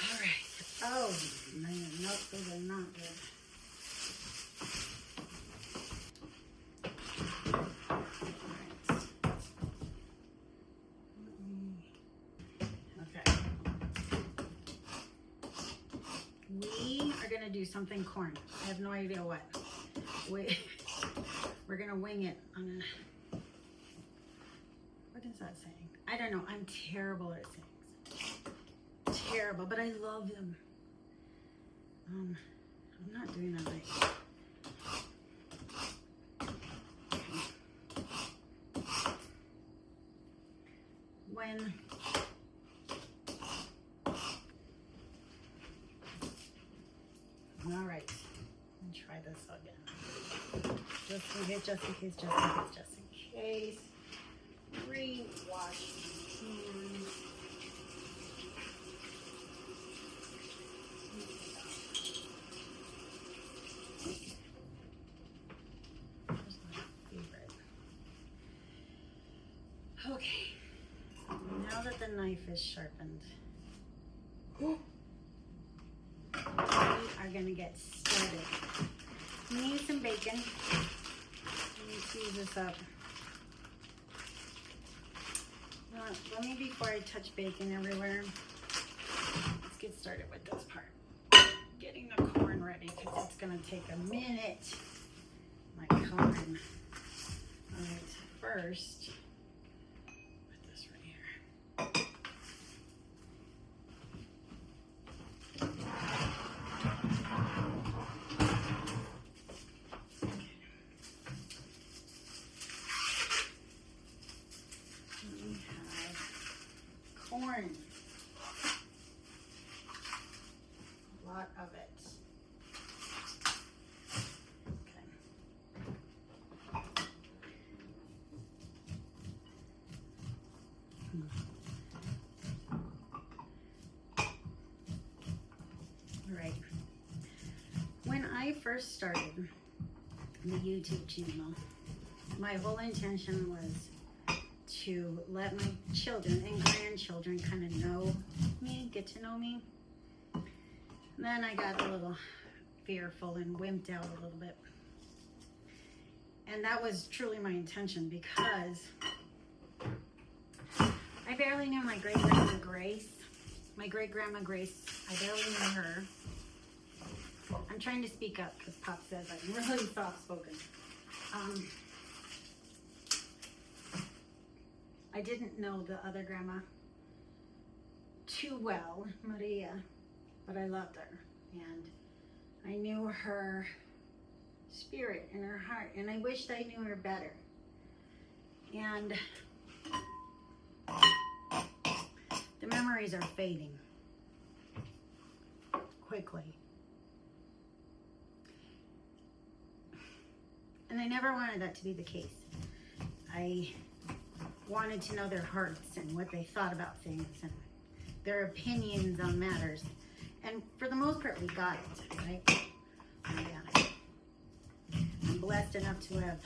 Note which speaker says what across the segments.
Speaker 1: All right. Oh, man. Nope, those are not good. Do something corn. I have no idea what. We're gonna wing it on a, what is that saying? I don't know. I'm terrible at sayings. Terrible, but I love them. I'm not doing that right. When all right, let me try this again. Just in case, just in case, just in case, just in case. Rewash my hands. Here's my favorite. Okay, now that the knife is sharpened, are gonna get started. We need some bacon. Let me tease this up. Let me, before I touch bacon everywhere, let's get started with this part. Getting the corn ready, because it's gonna take a minute. My corn. All right, first, put this right here. Corn. A lot of it. Okay. All right. When I first started the YouTube channel, my whole intention was to let my children and grandchildren kind of know me, get to know me. And then I got a little fearful and wimped out a little bit. And that was truly my intention, because I barely knew my great-grandma Grace. My great-grandma Grace, I barely knew her. I'm trying to speak up because Pop says I'm really soft-spoken. I didn't know the other grandma too well, Maria, but I loved her, and I knew her spirit and her heart, and I wished I knew her better. And the memories are fading quickly. And I never wanted that to be the case. I wanted to know their hearts and what they thought about things and their opinions on matters. And for the most part, we got it, right? We got it. I'm blessed enough to have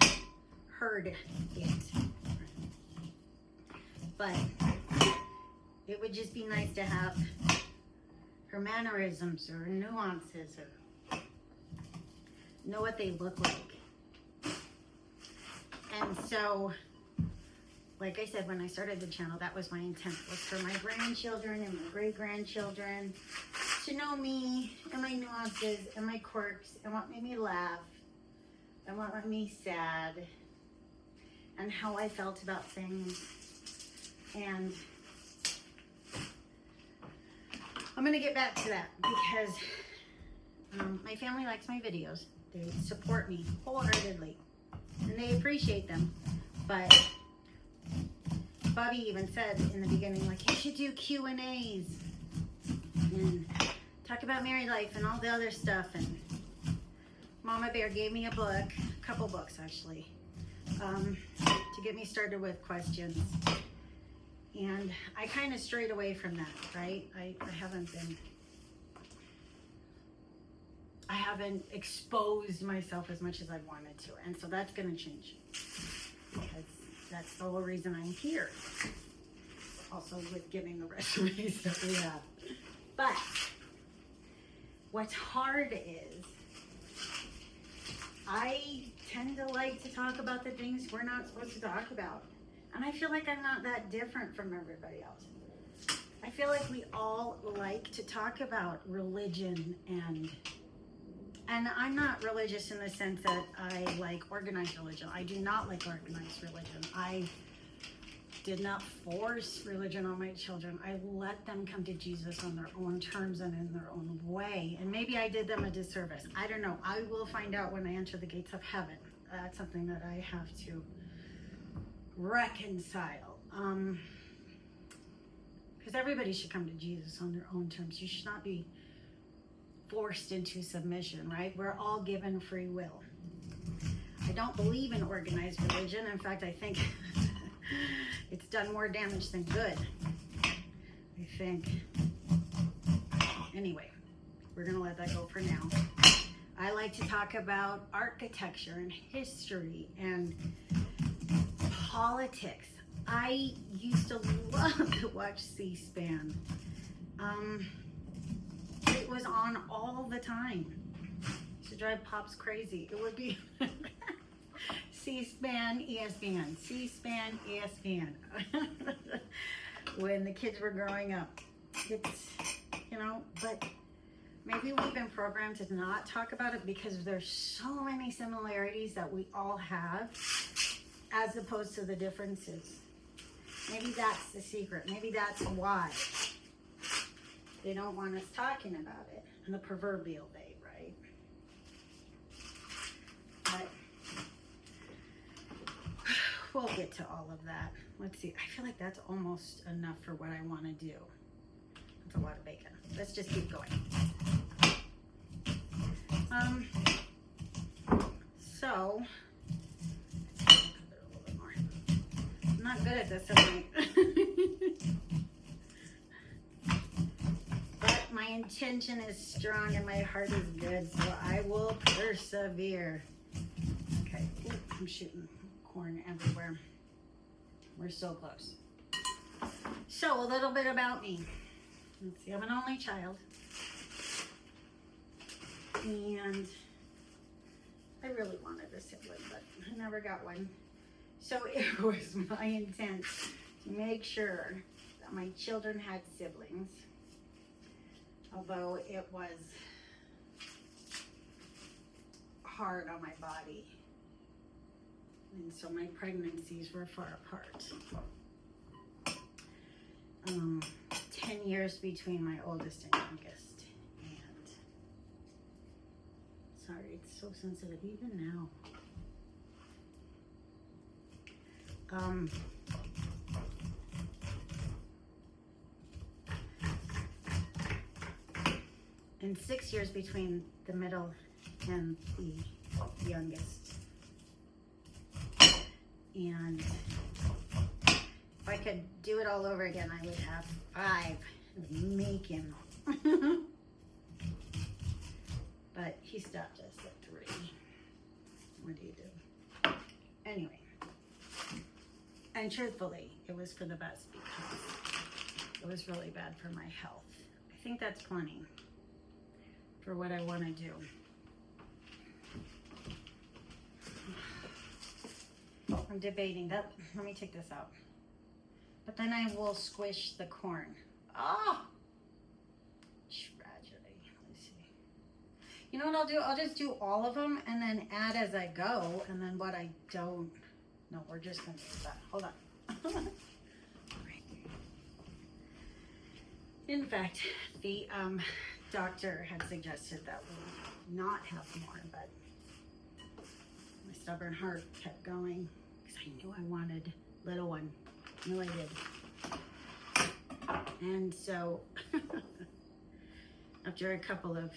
Speaker 1: heard it. But it would just be nice to have her mannerisms or nuances, or know what they look like. And so, like I said, when I started the channel, that was my intent, was for my grandchildren and my great-grandchildren to know me and my nuances and my quirks and what made me laugh and what made me sad and how I felt about things. And I'm going to get back to that, because my family likes my videos. They support me wholeheartedly, and they appreciate them. But Bobby even said in the beginning, like, you should do Q&As and talk about married life and all the other stuff. And Mama Bear gave me a book, a couple books actually, to get me started with questions. And I kind of strayed away from that, right? I haven't exposed myself as much as I wanted to. And so that's going to change, because that's the whole reason I'm here. also with giving the recipes that we have. But what's hard is I tend to like to talk about the things we're not supposed to talk about. And I feel like I'm not that different from everybody else. I feel like we all like to talk about religion and I'm not religious in the sense that I like organized religion. I do not like organized religion. I did not force religion on my children. I let them come to Jesus on their own terms and in their own way. And maybe I did them a disservice. I don't know. I will find out when I enter the gates of heaven. That's something that I have to reconcile. Because everybody should come to Jesus on their own terms. You should not be forced into submission, right? We're all given free will. I don't believe in organized religion. In fact, I think it's done more damage than good. I think. Anyway, we're going to let that go for now. I like to talk about architecture and history and politics. I used to love to watch C-SPAN. It was on all the time. It used to drive Pops crazy. It would be C-SPAN, ESPN, C-SPAN, ESPN. When the kids were growing up. It's, you know, but maybe we've been programmed to not talk about it because there's so many similarities that we all have as opposed to the differences. Maybe that's the secret. Maybe that's why they don't want us talking about it in the proverbial way, right? But we'll get to all of that. Let's see. I feel like that's almost enough for what I want to do. That's a lot of bacon. Let's just keep going. So, I'm not good at this tonight. But my intention is strong and my heart is good, so I will persevere. Okay, ooh, I'm shooting corn everywhere. We're so close. So, a little bit about me. Let's see, I'm an only child. And I really wanted a sibling, but I never got one. So it was my intent to make sure that my children had siblings, although it was hard on my body. And so my pregnancies were far apart. 10 years between my oldest and youngest. And sorry, it's so sensitive even now. And 6 years between the middle and the youngest. And if I could do it all over again, I would have 5. I would make him. But he stopped us at 3. What do you do? Anyway. And truthfully, it was for the best because it was really bad for my health. I think that's plenty for what I want to do. I'm debating that. Let me take this out. But then I will squish the corn. Oh! Tragedy. Let's see. You know what I'll do? I'll just do all of them and then add as I go. And then what I don't... No, we're just going to do that. Hold on. In fact, the doctor had suggested that we not have more, but my stubborn heart kept going because I knew I wanted little one. I knew I did. And so, after a couple of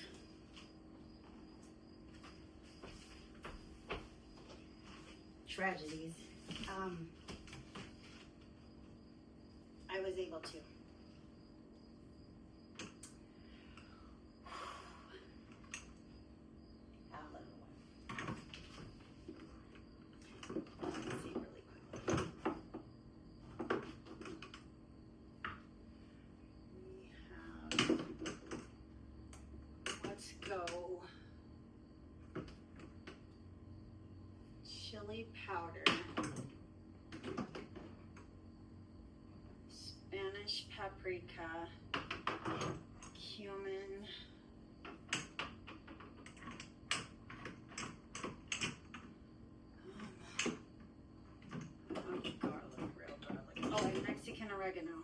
Speaker 1: tragedies, I was able to. chili powder, Spanish paprika, cumin, and Mexican oregano.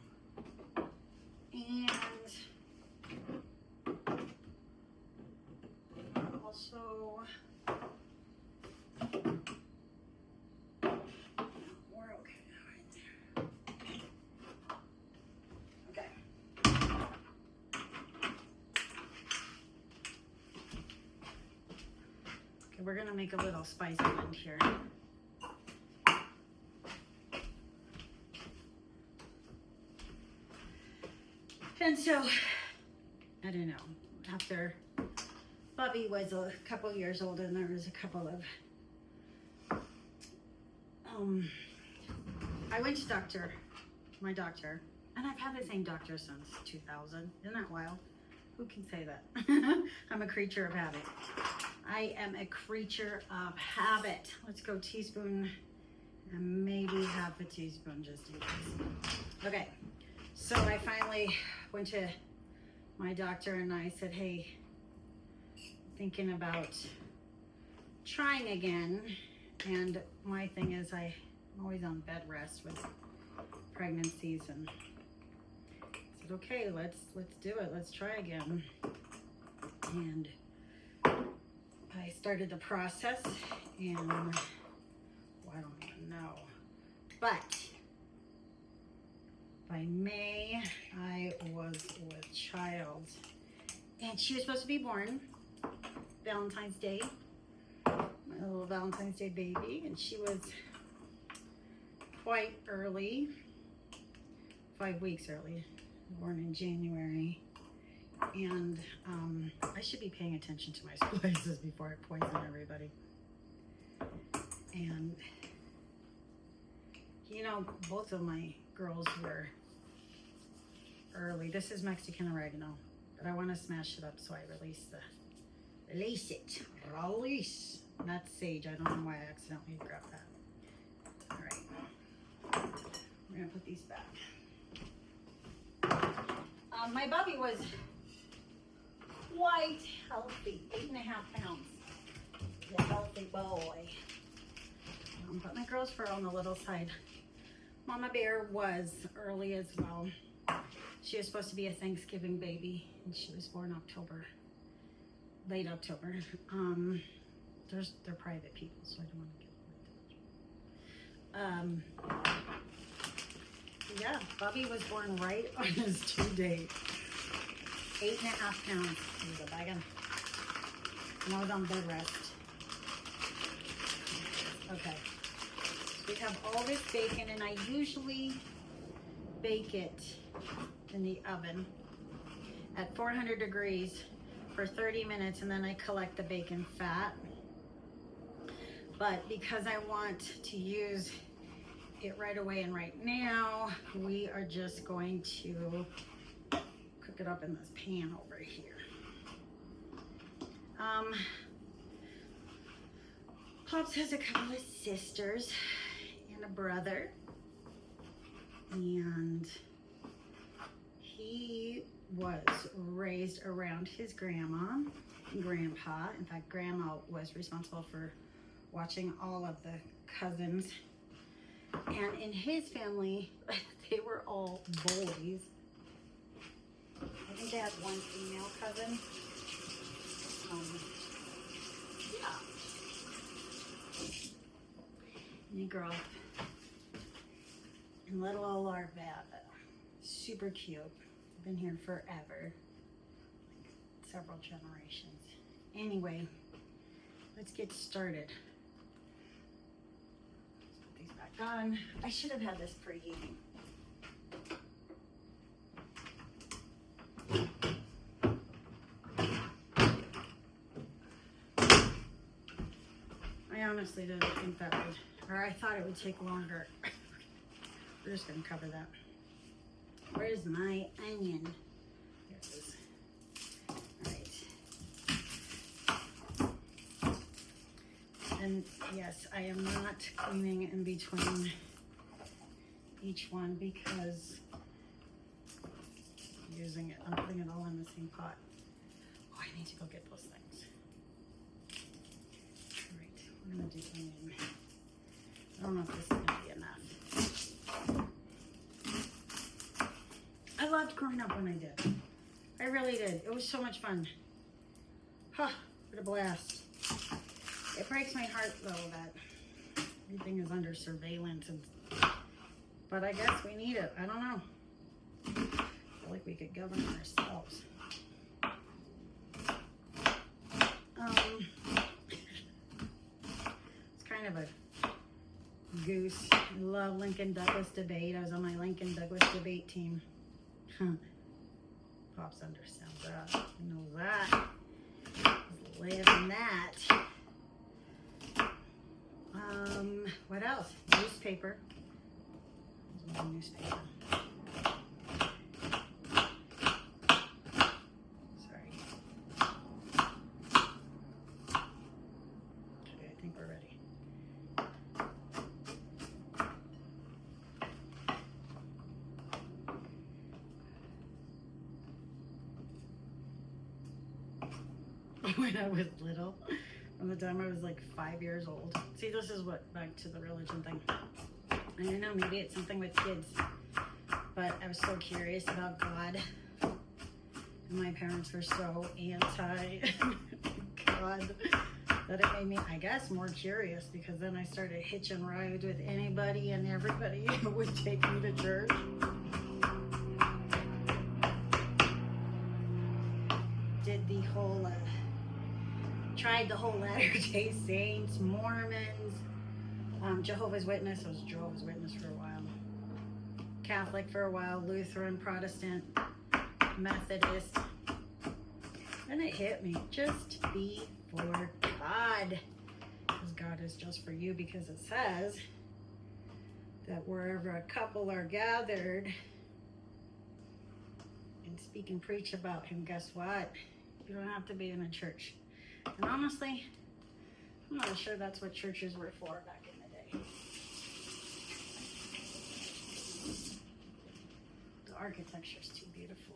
Speaker 1: And also, we're okay right there. Okay. Okay, we're gonna make a little spice blend here. And so, I don't know, after Bubby was a couple years old and there was a couple of, I went to my doctor, and I've had the same doctor since 2000. Isn't that wild? Who can say that? I'm a creature of habit. I am a creature of habit. Let's go teaspoon and maybe half a teaspoon just in case. Okay, so I finally went to my doctor and I said, hey, thinking about trying again. And my thing is I'm always on bed rest with pregnancies, and I said, okay, let's do it. Let's try again. And I started the process, and well, I don't even know, but by May, I was with child, and she was supposed to be born Valentine's Day, my little Valentine's Day baby, and she was quite early, 5 weeks early, born in January, and I should be paying attention to my spices before I poison everybody. And, you know, both of my girls were early. This is Mexican oregano, but I want to smash it up, so I release it. That's sage. I don't know why I accidentally grabbed that. All right, we're gonna put these back. My Bubby was quite healthy, 8.5 pounds. The healthy boy. But my girls were on the little side. Mama Bear was early as well. She was supposed to be a Thanksgiving baby, and she was born late October. They're private people, so I don't want to get yeah, Bubby was born right on his due date. 8.5 pounds. He was a bag and I was on bed rest. Okay. We have all this bacon, and I usually bake it in the oven at 400 degrees for 30 minutes, and then I collect the bacon fat. But because I want to use it right away and right now, we are just going to cook it up in this pan over here. Pops has a couple of sisters and a brother, and he was raised around his grandma and grandpa. In fact, grandma was responsible for watching all of the cousins. And in his family, they were all boys. I think they had one female cousin. Yeah. And he grew up in little old Arvada. Super cute. Been here forever. Like several generations. Anyway, let's get started. On. I should have had this preheating. I honestly didn't think that would, or I thought it would take longer. We're just gonna cover that. Where's my onion? Here it is. All right. And yes, I am not cleaning in between each one because I'm using it. I'm putting it all in the same pot. Oh, I need to go get those things. All right, we're gonna do onion. I don't know if this is gonna be enough. I loved growing up when I did. I really did. It was so much fun. Huh, what a blast. It breaks my heart though that everything is under surveillance, but I guess we need it. I don't know. I feel like we could govern ourselves. It's kind of a goose. I love Lincoln Douglas debate. I was on my Lincoln Douglas debate team. Pops understands that. He knows that. He's living that. What else? Newspaper. Newspaper. Sorry. Okay, I think we're ready. When I was little, from the time I was like 5 years old. See, this is what, back to the religion thing. I don't know, maybe it's something with kids, but I was so curious about God. And my parents were so anti-God that it made me, I guess, more curious, because then I started hitching rides with anybody and everybody who would take me to church. Did the whole, tried the whole Latter-day Saints, Mormons, Jehovah's Witness. I was Jehovah's Witness for a while. Catholic for a while, Lutheran, Protestant, Methodist. Then it hit me, just be for God. Because God is just for you, because it says that wherever a couple are gathered and speak and preach about him, guess what? You don't have to be in a church. And honestly, I'm not sure that's what churches were for back in the day. The architecture's too beautiful.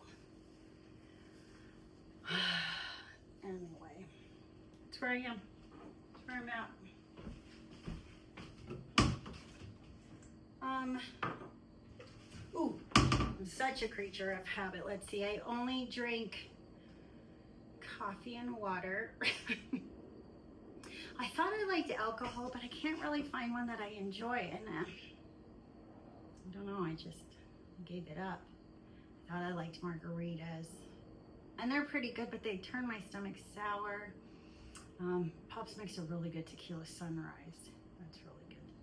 Speaker 1: Anyway, that's where I am. That's where I'm at. Ooh, I'm such a creature of habit. Let's see, I only drink coffee and water. I thought I liked alcohol, but I can't really find one that I enjoy, and I don't know, I just gave it up. I thought I liked margaritas, and they're pretty good, but they turn my stomach sour. Pops makes a really good tequila sunrise. That's really good.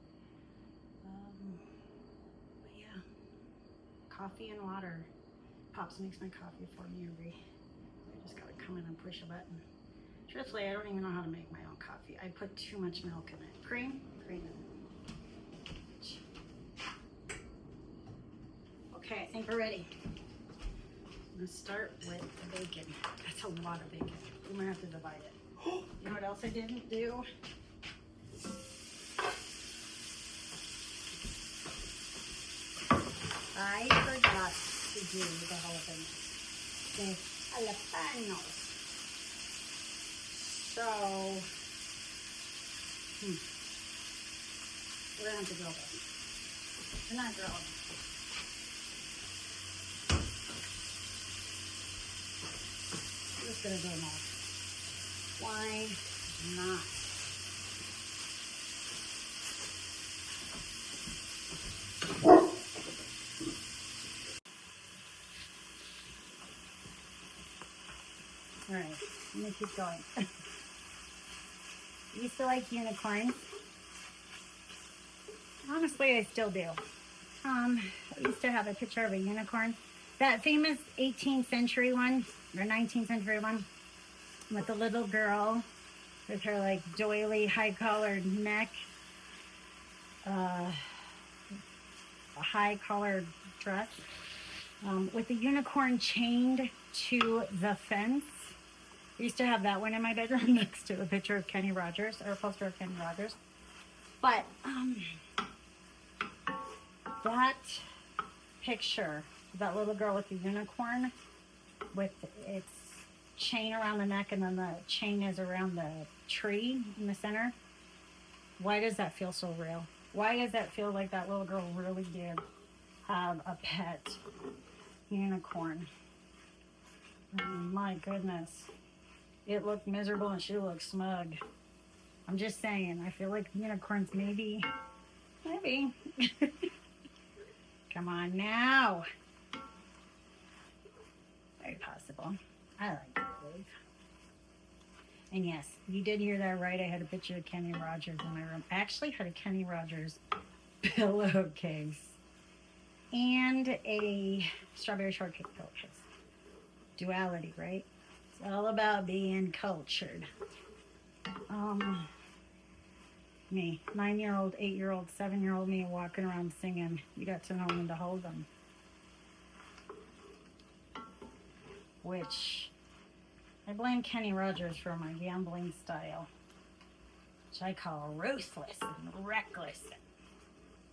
Speaker 1: But yeah, coffee and water. Pops makes my coffee for me I just gotta come in and push a button. Truthfully, I don't even know how to make my own coffee. I put too much milk in it. Cream in it. Okay, I think we're ready. I'm gonna start with the bacon. That's a lot of bacon. We might have to divide it. You know what else I didn't do? I forgot to do the jalapenos. The jalapenos. So, we're gonna have to grill them. They're not grilling. I'm just gonna grill them all. Why not? All right, I'm gonna keep going. I used to like unicorns. Honestly, I still do. I used to have a picture of a unicorn. That famous 18th century one, or 19th century one, with the little girl with her like doily, high-collared neck, a high-collared dress, with the unicorn chained to the fence. I used to have that one in my bedroom next to a picture of Kenny Rogers, or a poster of Kenny Rogers. But that picture, that little girl with the unicorn with its chain around the neck, and then the chain is around the tree in the center. Why does that feel so real? Why does that feel like that little girl really did have a pet unicorn? My goodness. It looked miserable and she looked smug. I'm just saying, I feel like unicorns maybe. Come on now. Very possible. I like to believe. And yes, you did hear that right. I had a picture of Kenny Rogers in my room. I actually had a Kenny Rogers pillowcase and a strawberry shortcake pillowcase. Duality, right? It's all about being cultured. Me, 9-year-old, 8-year-old, 7-year-old me walking around singing. You got to know when to hold them. Which, I blame Kenny Rogers for my gambling style, which I call ruthless and reckless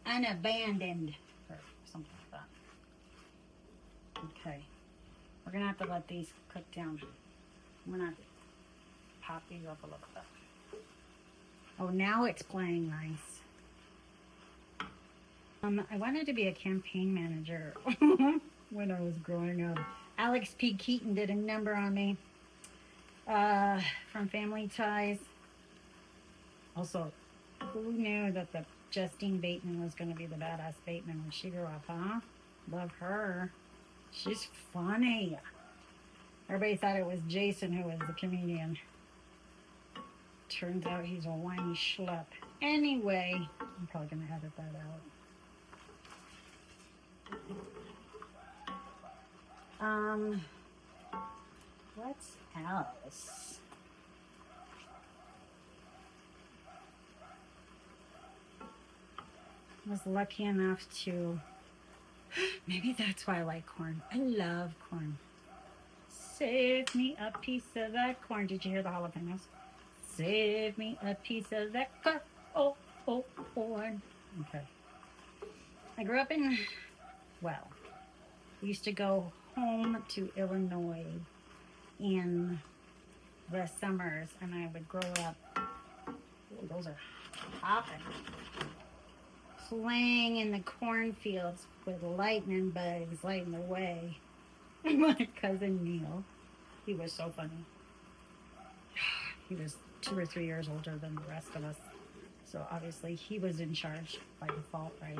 Speaker 1: and unabandoned, or something like that. Okay, we're gonna have to let these cook down. I'm gonna pop these up a little bit. Oh, now it's playing nice. I wanted to be a campaign manager when I was growing up. Alex P. Keaton did a number on me from Family Ties. Also, who knew that the Justine Bateman was going to be the badass Bateman when she grew up, huh? Love her. She's funny. Everybody thought it was Jason who was the comedian. Turns out he's a whiny schlep. Anyway, I'm probably going to edit that out. What else? I was lucky enough to, maybe that's why I like corn. I love corn. Save me a piece of that corn. Did you hear the jalapenos? Save me a piece of that corn. Oh, corn. Okay. I grew up in, well, I used to go home to Illinois in the summers, and I would grow up, ooh, those are hopping, playing in the cornfields with lightning bugs lighting the way. My cousin Neil, he was so funny. He was 2 or 3 years older than the rest of us, so obviously he was in charge by default, right?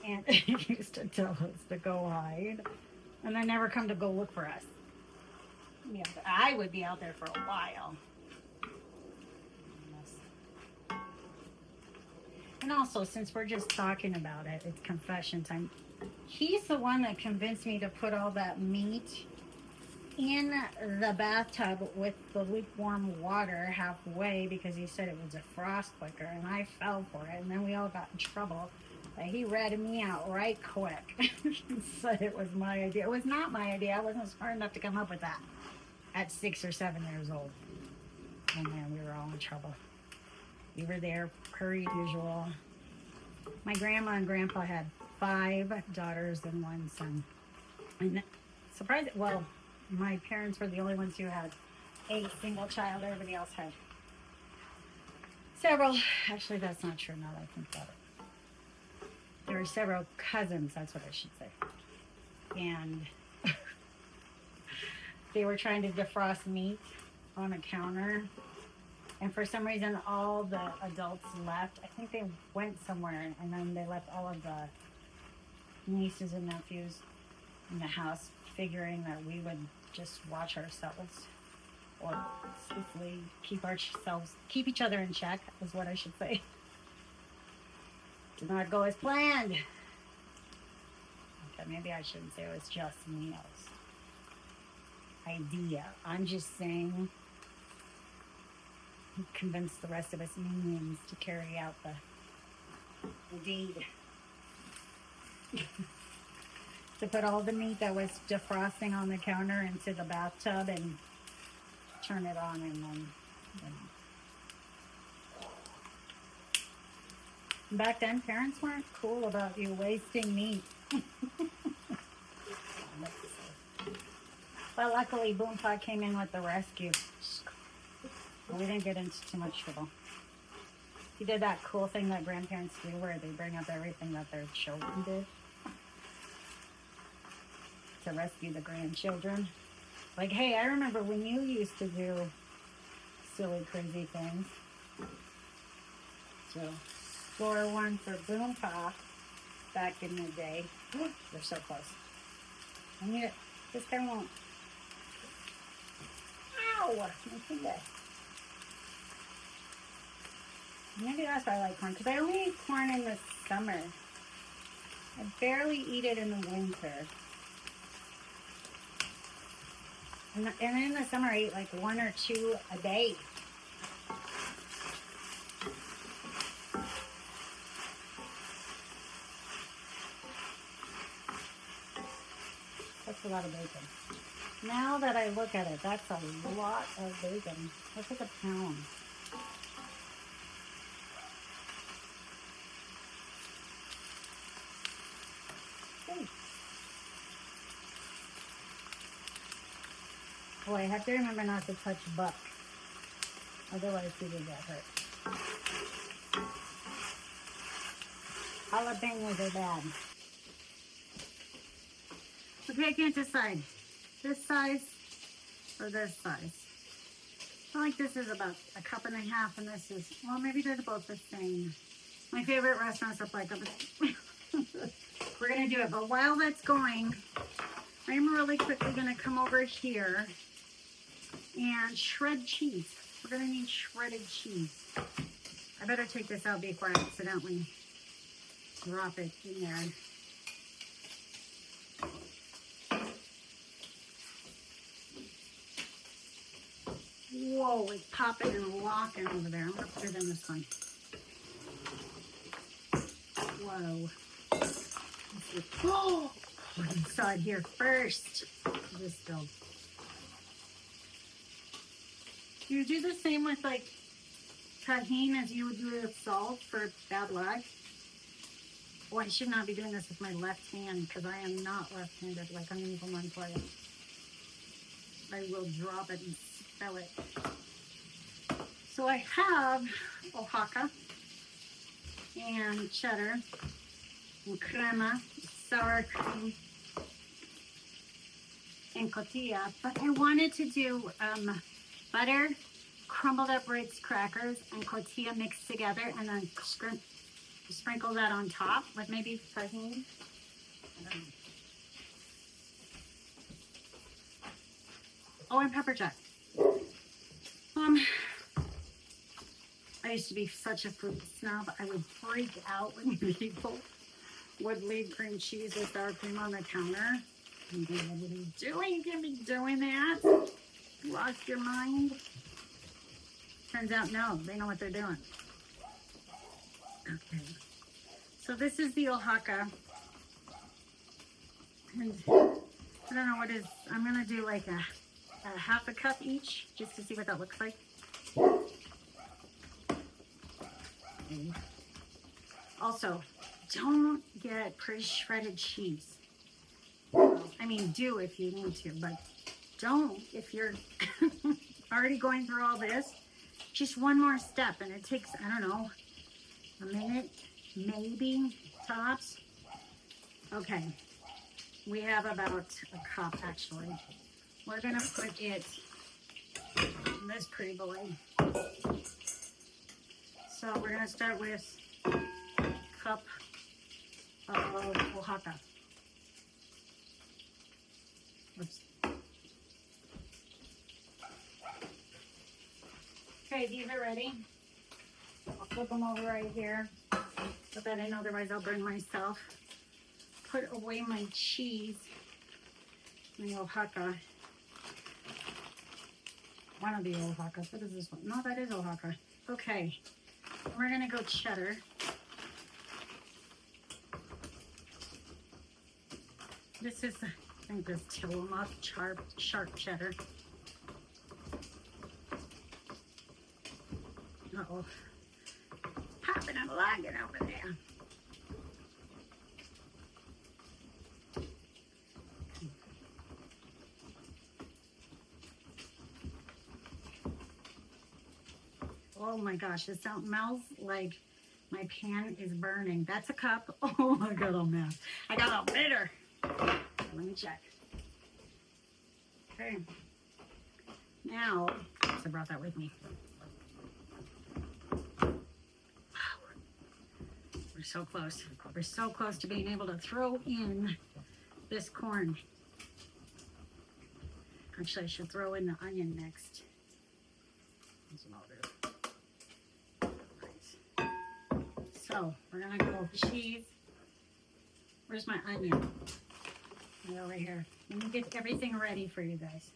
Speaker 1: And he used to tell us to go hide and then never come to go look for us. Yeah, but I would be out there for a while. And also, since we're just talking about it, it's confession time. He's the one that convinced me to put all that meat in the bathtub with the lukewarm water halfway because he said it was a frost quaker, and I fell for it, and then we all got in trouble. But he ratted me out right quick. He said it was my idea. It was not my idea. I wasn't smart enough to come up with that at 6 or 7 years old. Oh man, we were all in trouble. We were there per usual. My grandma and grandpa had 5 daughters and 1 son. And surprisingly, well, my parents were the only ones who had a single child. Everybody else had several. Actually, that's not true now that I think about it. There were several cousins, that's what I should say. And they were trying to defrost meat on a counter. And for some reason, all the adults left. I think they went somewhere, and then they left all of the nieces and nephews in the house, figuring that we would just watch ourselves or safely keep each other in check, is what I should say. Did not go as planned. Okay, maybe I shouldn't say it was just Neil's idea. I'm just saying he convinced the rest of us minions to carry out the deed. To put all the meat that was defrosting on the counter into the bathtub and turn it on and then. Back then, parents weren't cool about you wasting meat. But luckily, Boompa came in with the rescue. We didn't get into too much trouble. He did that cool thing that grandparents do where they bring up everything that their children did to rescue the grandchildren. Like, hey, I remember when you used to do silly, crazy things. So, score one for Boompa back in the day. They're so close. I need it. This guy won't. Ow! My finger. Maybe that's why I like corn, because I only eat corn in the summer. I barely eat it in the winter. And in the summer, I eat like 1 or 2 a day. That's a lot of bacon. Now that I look at it, that's a lot of bacon. That's like a pound. Boy, I have to remember not to touch buck. Otherwise, he will get hurt. Jalapenos are bad. Okay, I can't decide. This size or this size. I feel like this is about 1.5 cups and this is, well, maybe they're both the same. My favorite restaurants are like, we're going to do it. But while that's going, I'm really quickly going to come over here and shred cheese. We're going to need shredded cheese. I better take this out before I accidentally drop it in there. Whoa, it's popping and locking over there. I'm going to put it in this one. Whoa. Oh, I saw it here first. This spilled. You do the same with like tahini as you would do with salt for bad luck. Oh, I should not be doing this with my left hand because I am not left-handed like I'm even on play. I will drop it and spell it. So I have Oaxaca and cheddar and crema, sour cream, and cotija. But I wanted to do butter, crumbled up Ritz crackers, and cotija mixed together, and then sprinkle that on top with maybe tahini. I don't know. Oh, and pepper jack. I used to be such a food snob. I would freak out when people would leave cream cheese with sour cream on the counter. What are you doing? You can't be doing that. Lost your mind. Turns out, no, they know what they're doing. Okay. So this is the Oaxaca. And I don't know what is, I'm going to do like a 1/2 cup each, just to see what that looks like. Also, don't get pre-shredded cheese. I mean, do if you need to, but don't if you're already going through all this. Just one more step, and it takes, I don't know, a minute, maybe, tops. Okay, we have about 1 cup, actually. We're going to put it in this pretty boy. So we're going to start with a cup of Oaxaca. Oops. Okay, these are ready. I'll flip them over right here. Put that in, otherwise I'll burn myself. Put away my cheese. My Oaxaca. One of the Oaxacas. What is this one? No, that is Oaxaca. Okay. We're going to go cheddar. This is, I think this Tillamook sharp cheddar. Uh-oh. Popping and logging over there. Oh my gosh, it smells like my pan is burning. That's a cup. Oh my god, I'm mad. I got a bitter. Let me check. Okay. Now, I brought that with me. We're so close. We're so close to being able to throw in this corn. Actually, I should throw in the onion next. So, we're gonna go cheese. Where's my onion? Right over here. Let me get everything ready for you guys.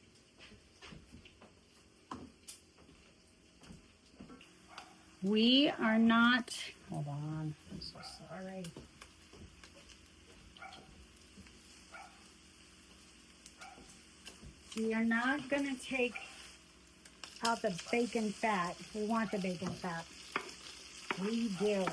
Speaker 1: We are not, hold on, I'm so sorry. We are not gonna take out the bacon fat. We want the bacon fat. We do.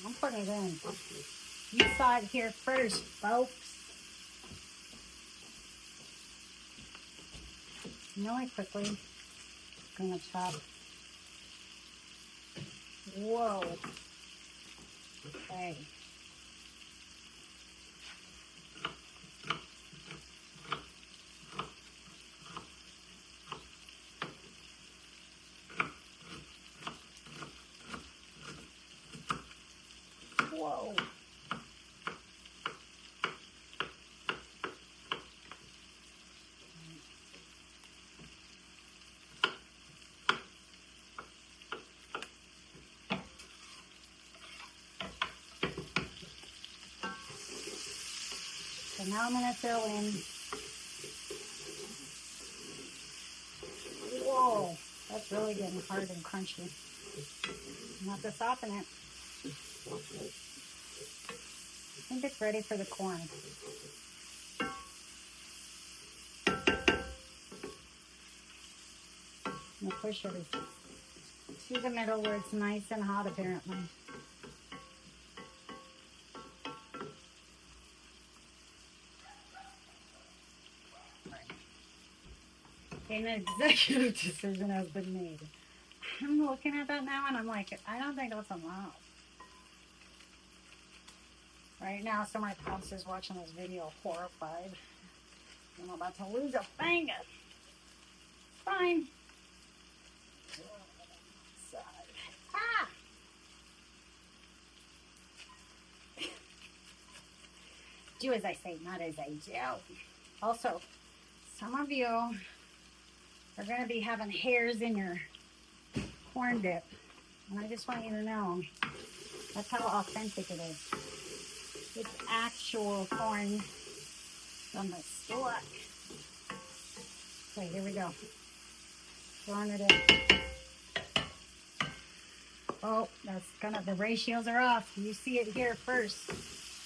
Speaker 1: I'm putting it in. You saw it here first, folks. Really quickly, I'm gonna chop. Whoa. Okay. Whoa. So now I'm going to throw in, whoa, that's really getting hard and crunchy. I'm going to have to soften it. I think it's ready for the corn. I'm going to push everything to the middle where it's nice and hot apparently. An executive decision has been made. I'm looking at that now and I'm like, I don't think that's enough. Right now, so my pops is watching this video horrified. I'm about to lose a finger. Fine. Ah! Do as I say, not as I do. Also, some of you are going to be having hairs in your corn dip. And I just want you to know, that's how authentic it is. It's actual corn from the store. Okay, here we go. Throwing it in. Oh, that's kind of, the ratios are off. You see it here first.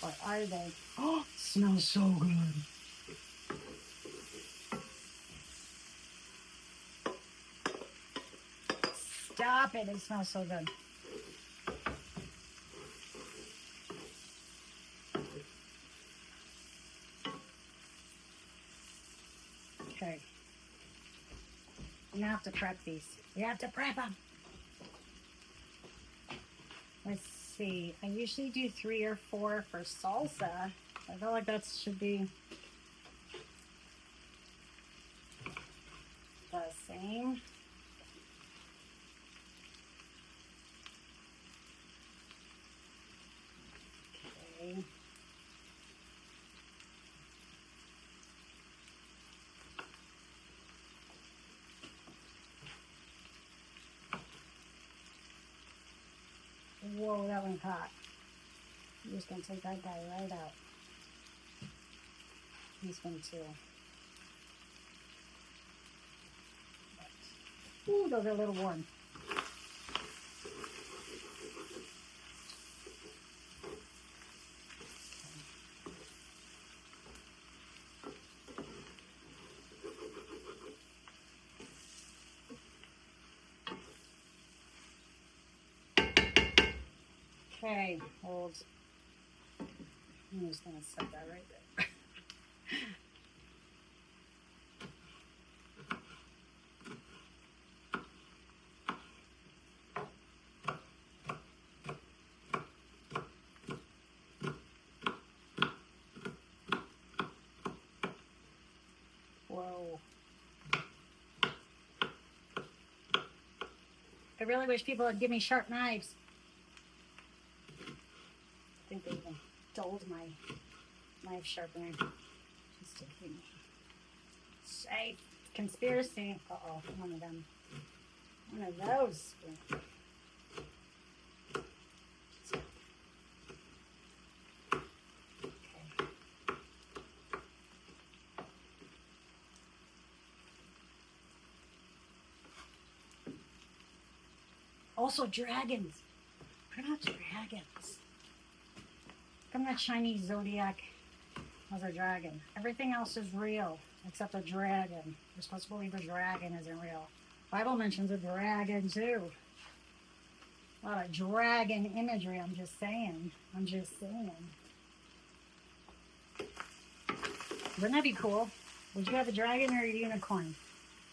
Speaker 1: Or are they? Oh, it smells so good. Stop it, it smells so good. Okay. I'm gonna have to prep these. You have to prep them. Let's see. I usually do 3 or 4 for salsa. I feel like that should be the same. Okay. Whoa, that one's hot. I'm just gonna take that guy right out. This one too. Ooh, those are a little warm. Okay, hold. I'm just gonna set that right there. Whoa. I really wish people would give me sharp knives. I think they even dulled my knife sharpener just to keep me safe. Conspiracy. Uh-oh, one of them. One of those. Okay. Also dragons. What about dragons? Come the Chinese zodiac as a dragon. Everything else is real except a dragon. You're supposed to believe a dragon isn't real. Bible mentions a dragon too. A lot of dragon imagery. I'm just saying. Wouldn't that be cool? Would you have a dragon or a unicorn?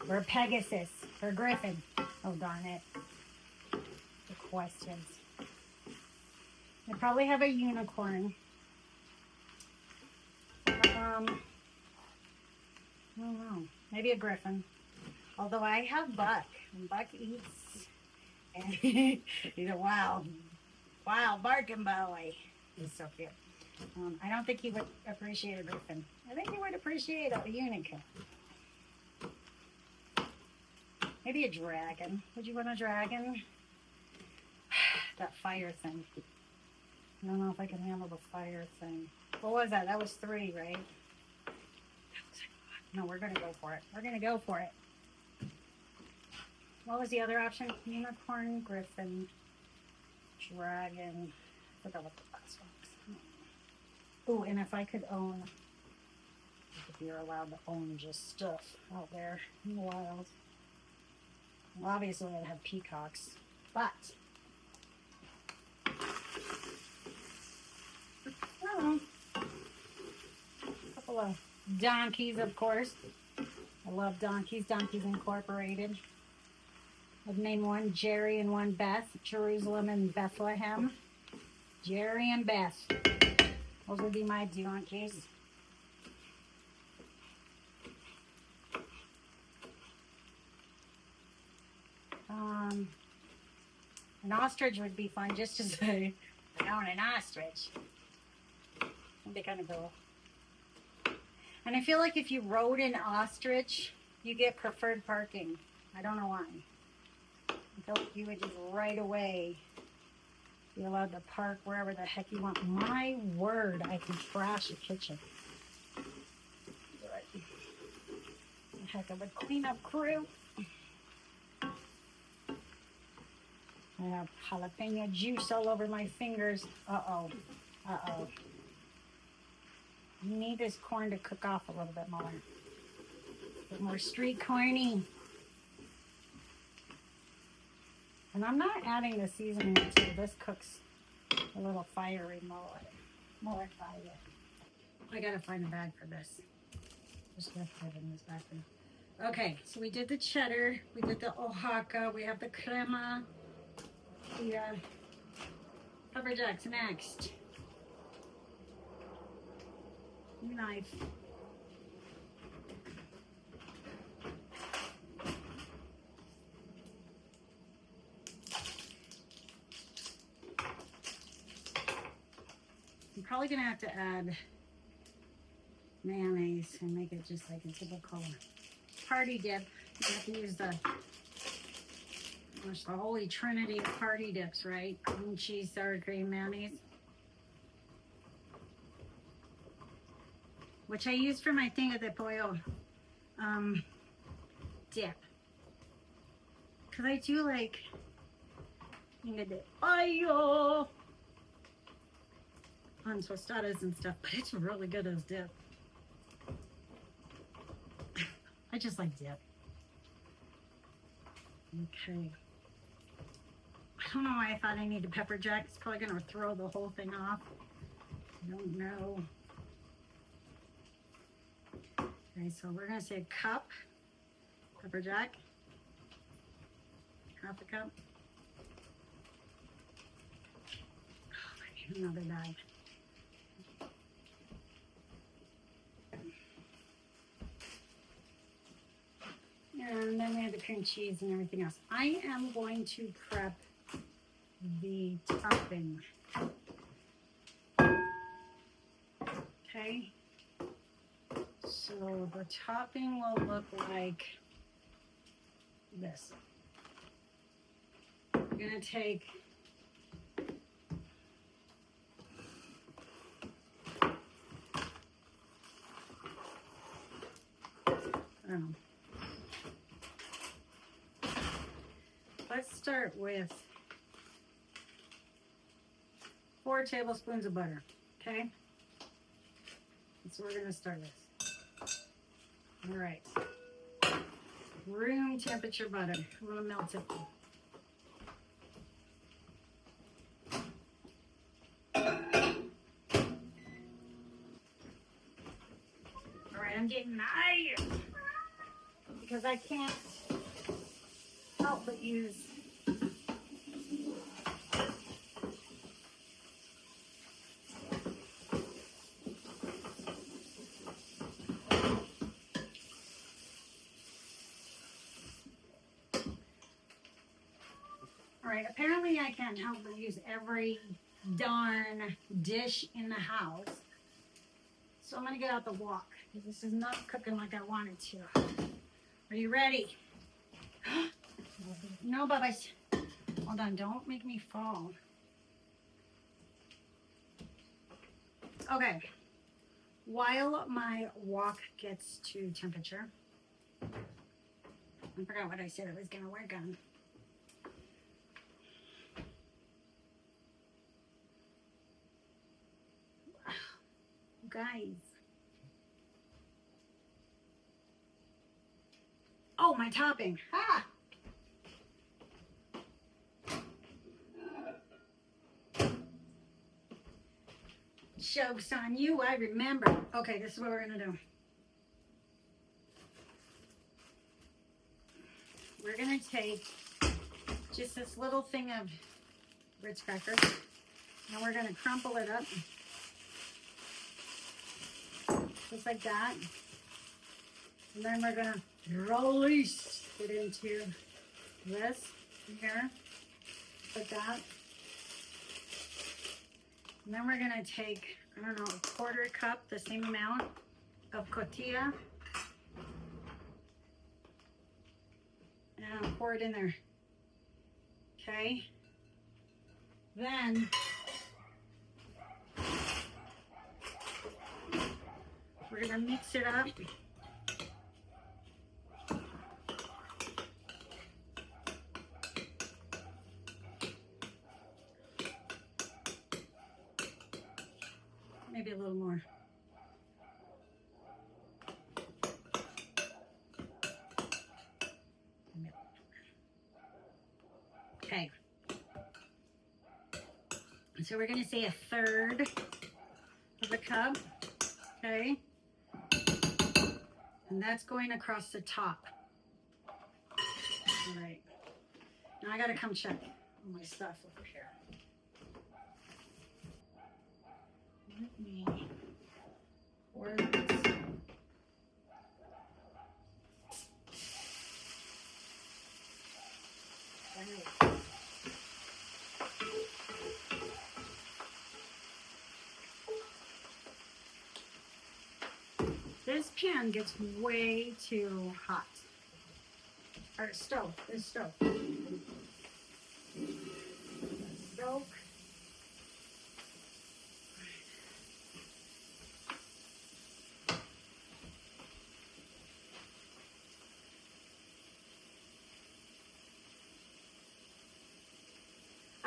Speaker 1: Or a Pegasus? Or a griffin? Oh darn it. The questions. They probably have a unicorn. I don't know. Maybe a griffin. Although I have Buck. And Buck eats. And he's a wild barking boy. He's so cute. I don't think he would appreciate a griffin. I think he would appreciate a unicorn. Maybe a dragon. Would you want a dragon? That fire thing. I don't know if I can handle the fire thing. What was that? That was 3, right? No, we're going to go for it. What was the other option? Unicorn, griffin, dragon. I forgot what the last one was. Ooh, and if I could own, if you're allowed to own just stuff out there in the wild. Well, obviously I'd have peacocks, but a couple of donkeys, of course. I love donkeys. Donkeys Incorporated. I've named one Jerry and one Beth. Jerusalem and Bethlehem. Jerry and Beth. Those would be my donkeys. An ostrich would be fun just to say, I own an ostrich. That'd be kind of cool. And I feel like if you rode an ostrich, you get preferred parking. I don't know why. I feel like you would just right away be allowed to park wherever the heck you want. My word, I can trash a kitchen. Right. A heck of a cleanup crew. I have jalapeno juice all over my fingers. Uh-oh. Uh-oh. You need this corn to cook off a little bit more. A bit more street corny. And I'm not adding the seasoning until this cooks a little fiery more fire. I gotta find a bag for this. Just left it in this bathroom. Okay, so we did the cheddar, we did the Oaxaca, we have the crema, the pepper jacks next. New knife. I'm probably gonna have to add mayonnaise and make it just like a typical party dip. You have to use the holy trinity of party dips, right? Cream cheese, sour cream, mayonnaise. which I use for my thing of the pollo dip. Because I do like thing of the pollo on tostadas and stuff, but it's really good as dip. I just like dip. Okay. I don't know why I thought I needed pepper jack. It's probably going to throw the whole thing off. I don't know. Okay, so we're going to say a cup pepper jack. Half a cup. Oh, I need another bag. And then we have the cream cheese and everything else. I am going to prep the topping. Okay. So the topping will look like this. We're going to take let's start with 4 tablespoons of butter, okay? That's what we're going to start with. All right. Room temperature butter. I'm going to melt it. All right, I'm getting tired because I can't help but use Alright, apparently I can't help but use every darn dish in the house. So I'm going to get out the wok. This is not cooking like I want it to. Are you ready? No, Bubba. Hold on, don't make me fall. Okay. While my wok gets to temperature, I forgot what I said it was going to work on. Guys. Oh, my topping. Ah! Joke's on you, I remember. Okay, this is what we're going to do. We're going to take just this little thing of Ritz crackers, and we're going to crumple it up. Just like that. And then we're going to release it into this here. Like that. And then we're going to take, I don't know, a 1/4 cup, the same amount of cotija. And pour it in there. Okay. Then we're going to mix it up. Maybe a little more. Okay. So we're going to say 1/3 of a cup. Okay. And that's going across the top. All right. Now I got to come check my stuff over here. Let me pour this. This pan gets way too hot. Or stove, this stove. Stove.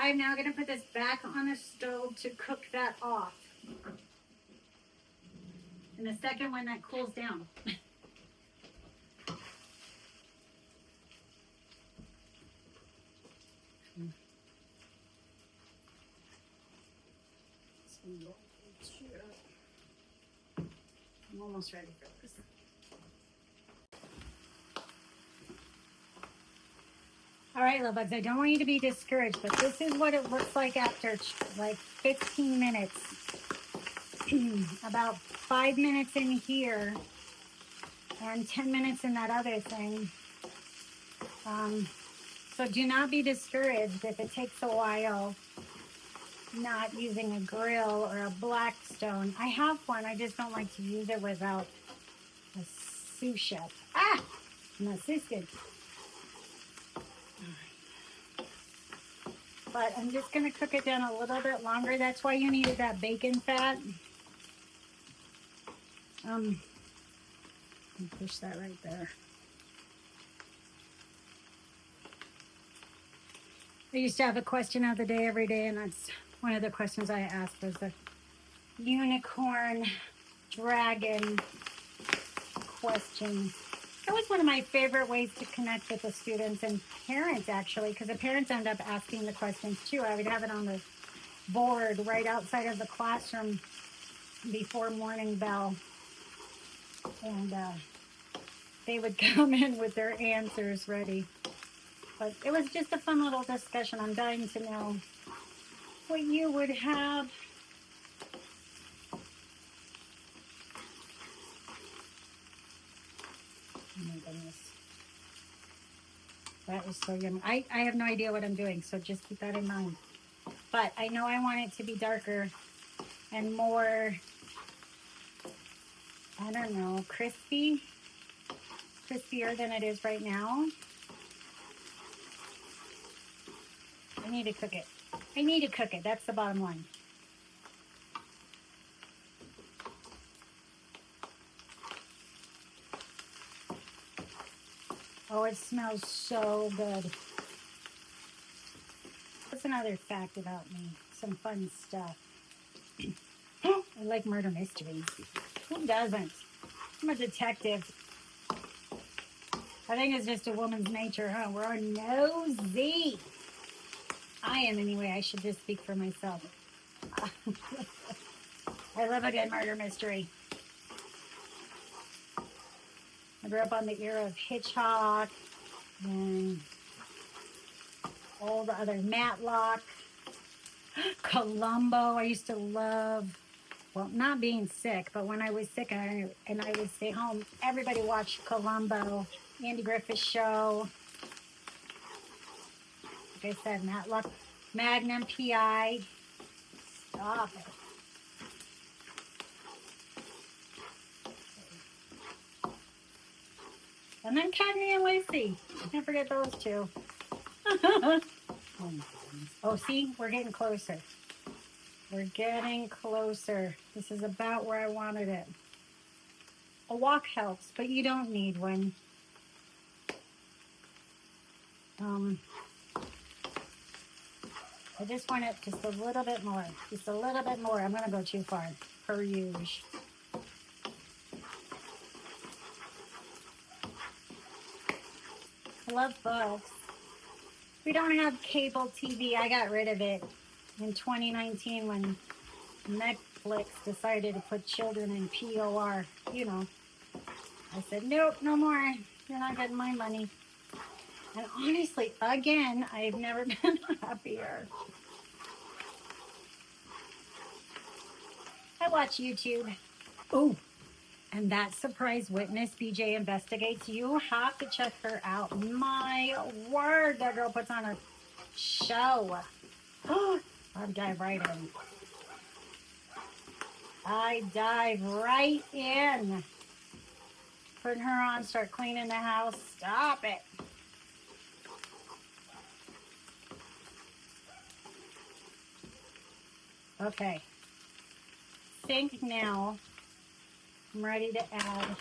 Speaker 1: I'm now going to put this back on the stove to cook that off. In a second when that cools down. I'm almost ready for this. All right, love bugs, I don't want you to be discouraged, but this is what it looks like after like 15 minutes. About 5 minutes in here and 10 minutes in that other thing. So do not be discouraged if it takes a while not using a grill or a Blackstone. I have one, I just don't like to use it without a sous chef. Ah! I'm assisted. But I'm just going to cook it down a little bit longer. That's why you needed that bacon fat. Push that right there. I used to have a question of the day every day, and that's one of the questions I asked was the unicorn dragon question. That was one of my favorite ways to connect with the students and parents, actually, because the parents end up asking the questions too. I would have it on the board right outside of the classroom before morning bell, and they would come in with their answers ready. But it was just a fun little discussion. I'm dying to know what you would have. Oh my goodness. That is so yummy. I have no idea what I'm doing, so just keep that in mind. But I know I want it to be darker and more, I don't know, crispier than it is right now. I need to cook it. I need to cook it. That's the bottom line. Oh, it smells so good. What's another fact about me? Some fun stuff. I like murder mysteries. Who doesn't? I'm a detective. I think it's just a woman's nature, huh? We're nosy. I am anyway. I should just speak for myself. I love a good murder mystery. I grew up on the era of Hitchcock and all the other Matlock, Columbo. I used to love, well, not being sick, but when I was sick and I would stay home, everybody watched Columbo, Andy Griffith's Show. Like I said, Matlock, Magnum PI. Stop it. And then Cagney and Lacey. Can't forget those two. Oh, see? We're getting closer. We're getting closer. This is about where I wanted it. A walk helps, but you don't need one. I just want it just a little bit more. Just a little bit more. I'm going to go too far. Per usual. I love books. We don't have cable TV. I got rid of it in 2019 when Netflix decided to put children in POR. You know, I said, nope, no more. You're not getting my money. And honestly, again, I've never been happier. I watch YouTube. Oh, and that surprise witness, BJ Investigates, you have to check her out. My word, that girl puts on a show. I'll dive right in. I dive right in. Putting her on, start cleaning the house. Stop it. Okay. Think now. I'm ready to add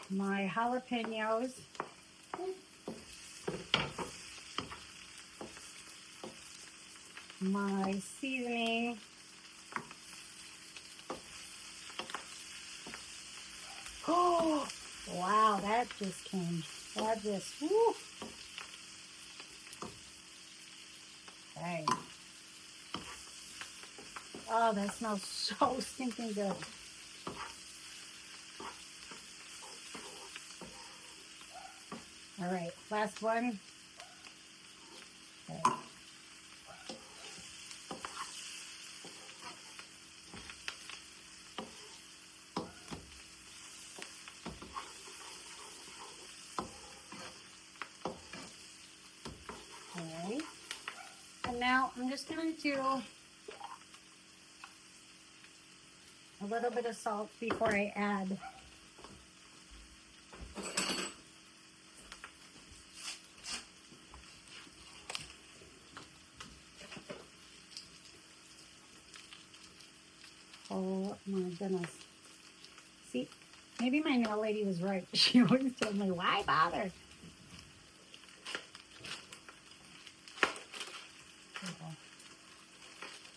Speaker 1: my jalapenos. my seasoning. Oh, wow, that just came. That just, whoo. Okay. Oh, that smells so stinking good. All right, last one. Okay. All right. And now I'm just going to do a little bit of salt before I add. Oh my goodness. See, maybe my nail lady was right. She always told me, why bother?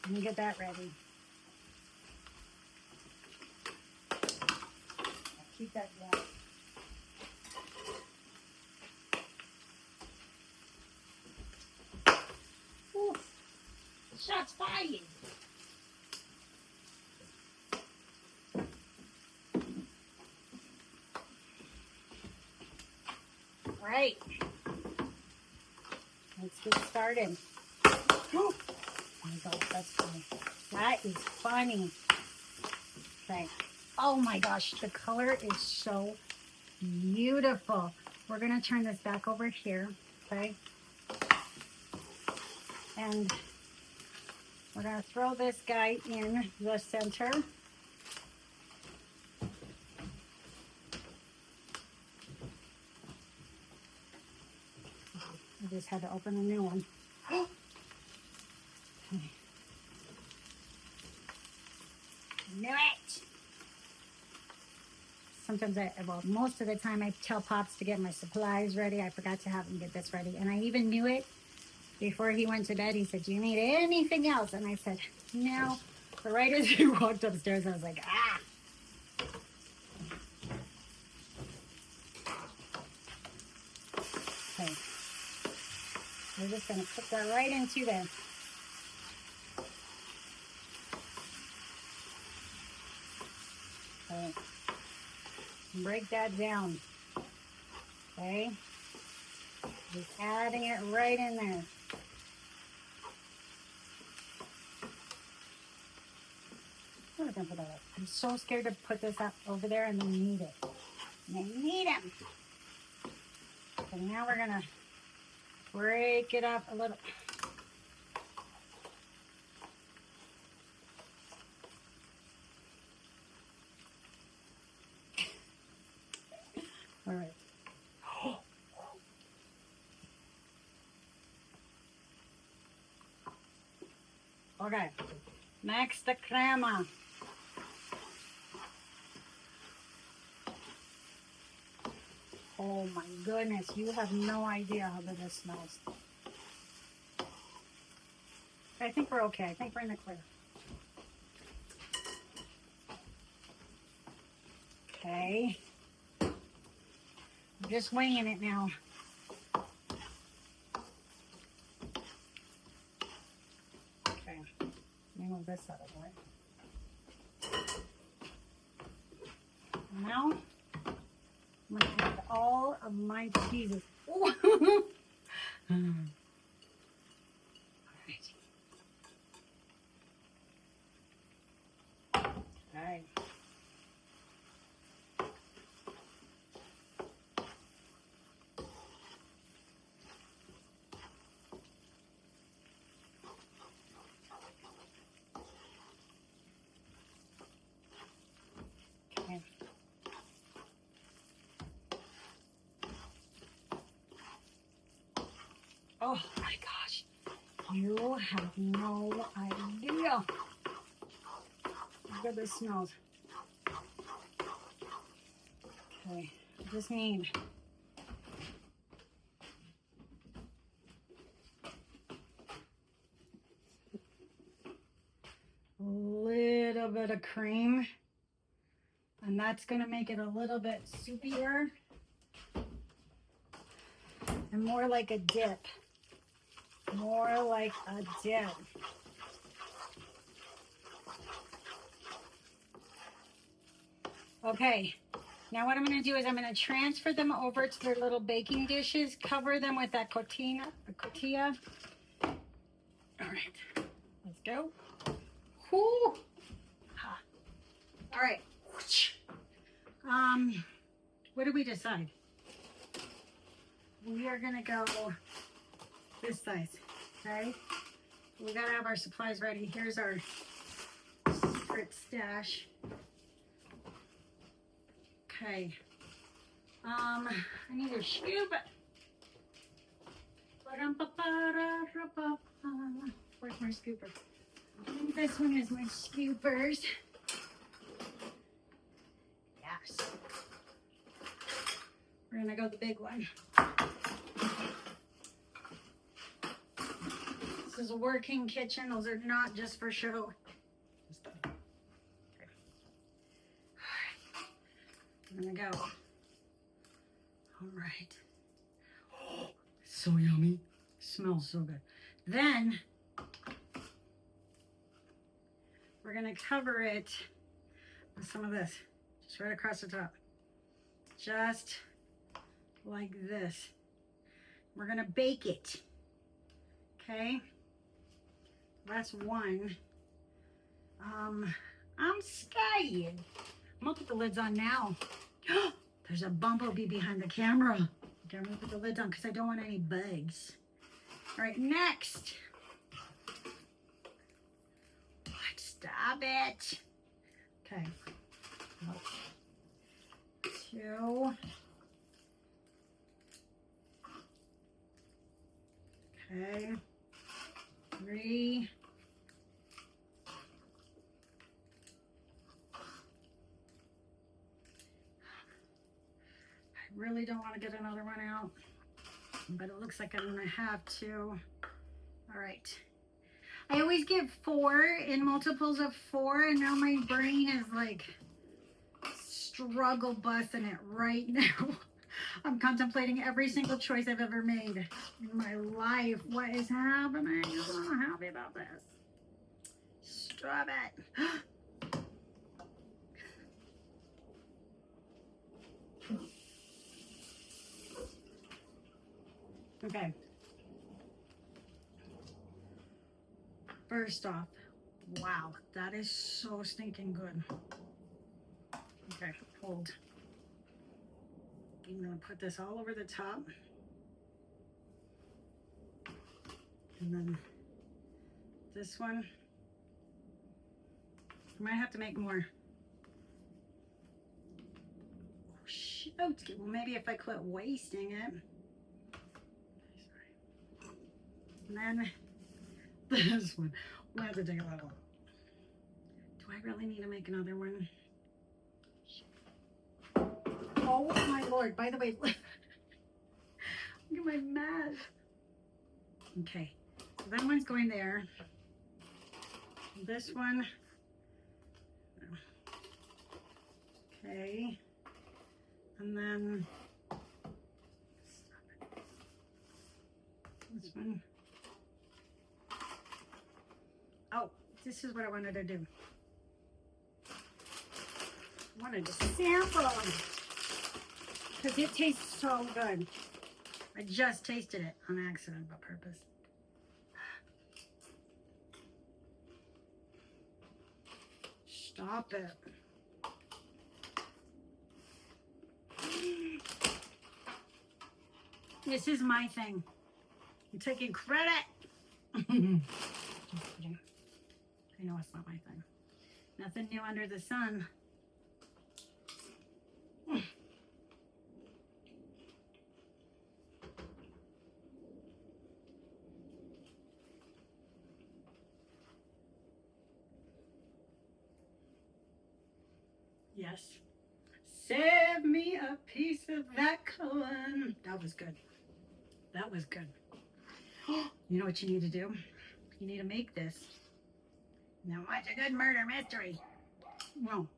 Speaker 1: Let me get that ready. I'll keep that down. Oof. Shots fired. Right. Let's get started. Oh my God, that's funny. That is funny. Okay. Oh my gosh, the color is so beautiful. We're gonna turn this back over here, okay? And we're gonna throw this guy in the center. I just had to open a new one. Okay. Knew it! Sometimes well, most of the time I tell Pops to get my supplies ready. I forgot to have him get this ready. And I even knew it before he went to bed. He said, do you need anything else? And I said, no. But right as he walked upstairs, I was like, ah. Okay. We're just going to put that right into there. Okay. Break that down. Okay. Just adding it right in there. I'm gonna put that up. I'm so scared to put this up over there and then need it. And I need him. So now we're gonna break it up a little. All right. Okay. Next, the crema. Oh my goodness, you have no idea how good this smells. I think we're okay. I think we're in the clear. Okay. I'm just winging it now. Okay. Let me move this out of the way. Now, I'm going to add all of my cheeses. All right. Okay. Oh my gosh, you have no idea how good this smells. Okay, I just need little bit of cream. And that's going to make it a little bit soupier. And more like a dip. More like a dip. Okay. Now what I'm going to do is I'm going to transfer them over to their little baking dishes. Cover them with that cotija. All right. Let's go. Whoo. All right. What did we decide? We are gonna go this size, okay? We gotta have our supplies ready. Here's our secret stash. Okay. I need a scoop. Where's my scooper? I think this one is my scoopers. Yes. We're gonna go the big one. This is a working kitchen. Those are not just for show. Okay. All right. I'm gonna go. All right. Oh, so yummy. Smells so good. Then we're gonna cover it with some of this, just right across the top, just like this. We're gonna bake it. Okay, that's one. I'm scared. I'm gonna put the lids on now. There's a bumblebee behind the camera. Okay, I'm gonna put the lids on because I don't want any bugs. All right, next. What? Stop it. Okay. 2. Okay. 3. I really don't want to get another one out, but it looks like I'm gonna have to. All right. I always give 4 in multiples of 4, and now my brain is like struggle busing it right now. I'm contemplating every single choice I've ever made in my life. What is happening? I'm not happy about this. Stop it. Okay. First off, wow, that is so stinking good. Okay, hold. I'm gonna put this all over the top. And then this one. I might have to make more. Oh, shoot. Well, maybe if I quit wasting it. And then this one. We'll have to take a little. Do I really need to make another one? Oh my Lord. By the way, look at my mess. Okay. So that one's going there. This one. Okay. And then this one. Oh, this is what I wanted to do. I wanted to sample because it tastes so good. I just tasted it on accident, but purpose. Stop it. This is my thing. I'm taking credit. Just kidding. I know it's not my thing. Nothing new under the sun. Yes. Save me a piece of that corn. That was good. That was good. You know what you need to do? You need to make this. Now watch a good murder mystery. No.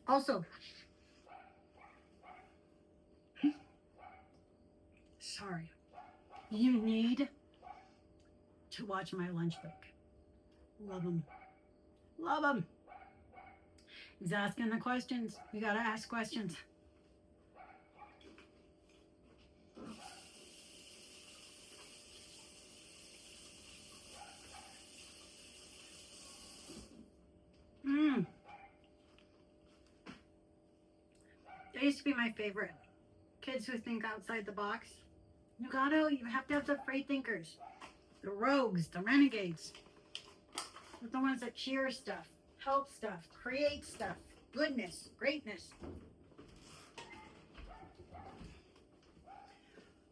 Speaker 1: Also, sorry, you need to watch my lunchbook. Love them. Love them. He's asking the questions. You gotta ask questions. They used to be my favorite. Kids who think outside the box. You have to have the free thinkers. The rogues, the renegades. The ones that cheer stuff, help stuff, create stuff, goodness, greatness.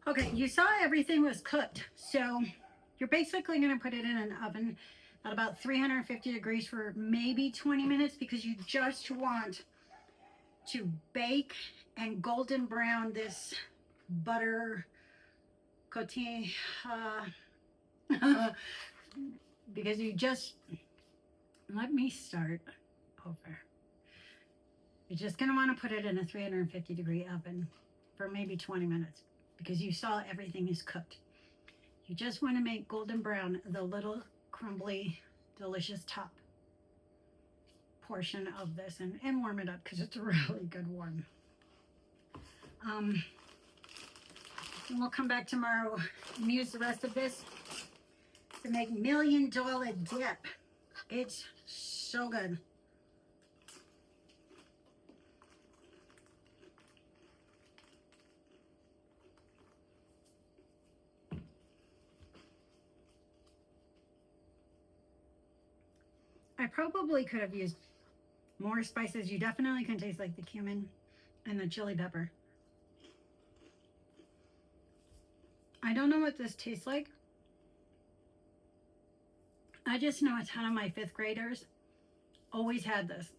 Speaker 1: Okay, you saw everything was cooked. So you're basically going to put it in an oven at about 350 degrees for maybe 20 minutes because you just want to bake and golden brown this butter cotine because you just, let me start over. You're just going to want to put it in a 350 degree oven for maybe 20 minutes because you saw everything is cooked. You just want to make golden brown the little crumbly delicious top portion of this and warm it up because it's really good warm. And we'll come back tomorrow and use the rest of this to make $1 million dip. It's so good. I probably could have used more spices. You definitely can taste like the cumin and the chili pepper. I don't know what this tastes like. I just know a ton of my 5th graders always had this.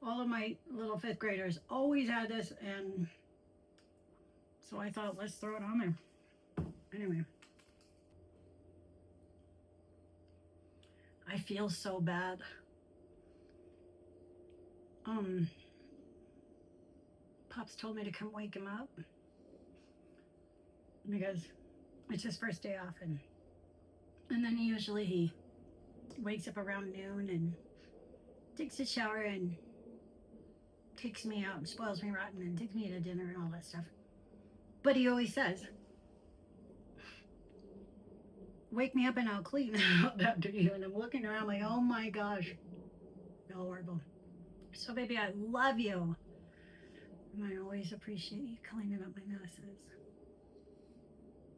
Speaker 1: All of my little 5th graders always had this, and so I thought, let's throw it on there. Anyway. I feel so bad. Pops told me to come wake him up because it's his first day off, and then usually he wakes up around noon and takes a shower and takes me out and spoils me rotten and takes me to dinner and all that stuff. But he always says, wake me up and I'll clean up after you. And I'm looking around like, oh my gosh, feel horrible. So baby, I love you. And I always appreciate you cleaning up my messes.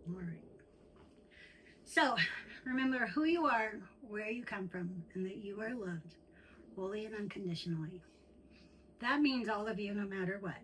Speaker 1: All right. So remember who you are, where you come from, and that you are loved wholly and unconditionally. That means all of you, no matter what.